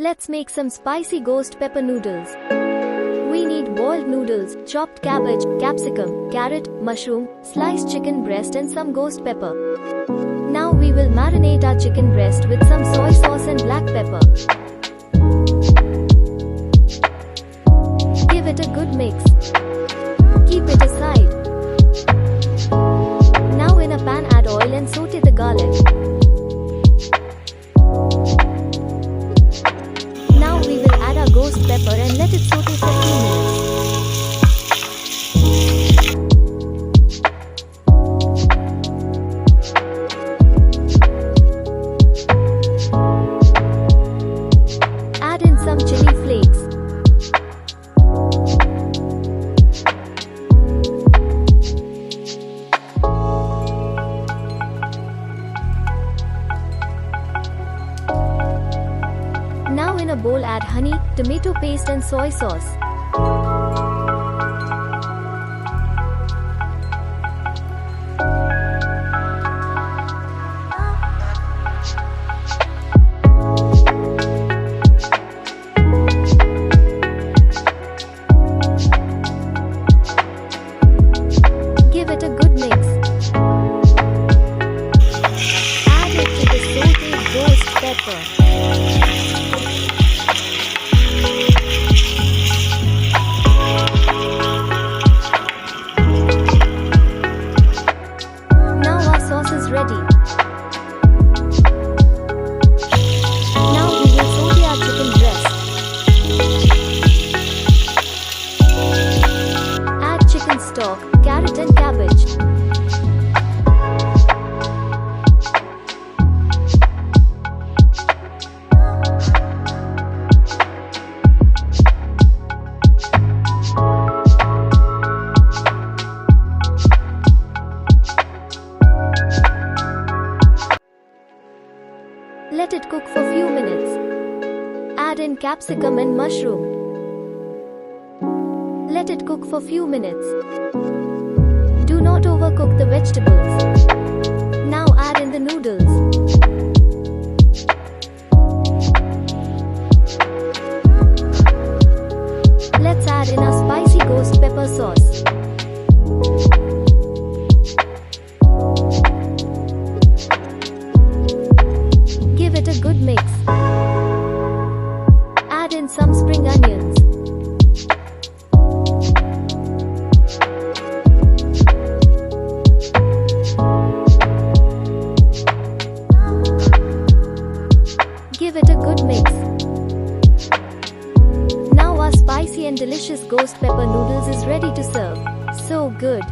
Let's make some spicy ghost pepper noodles. We need boiled noodles, chopped cabbage, capsicum, carrot, mushroom, sliced chicken breast and some ghost pepper. Now we will marinate our chicken breast with some soy sauce and black pepper. Give it a good mix. Keep it aside. Now in a pan add oil and saute the garlic. Now we will add our ghost pepper and let it saute for 2 minutes. Add in some chili flakes. Now in a bowl add honey, tomato paste and soy sauce. Give it a good mix. Add it to the sauteed ghost pepper. Sauce is ready. Now we will saute our chicken breast. Add chicken stock, carrot and cabbage. Let it cook for few minutes. Add in capsicum and mushroom. Let it cook for few minutes. Do not overcook the vegetables. Now add in the noodles. Let's add in our spicy ghost pepper sauce. Give it a good mix. Add in some spring onions. Give it a good mix. Now our spicy and delicious ghost pepper noodles is ready to serve. So good.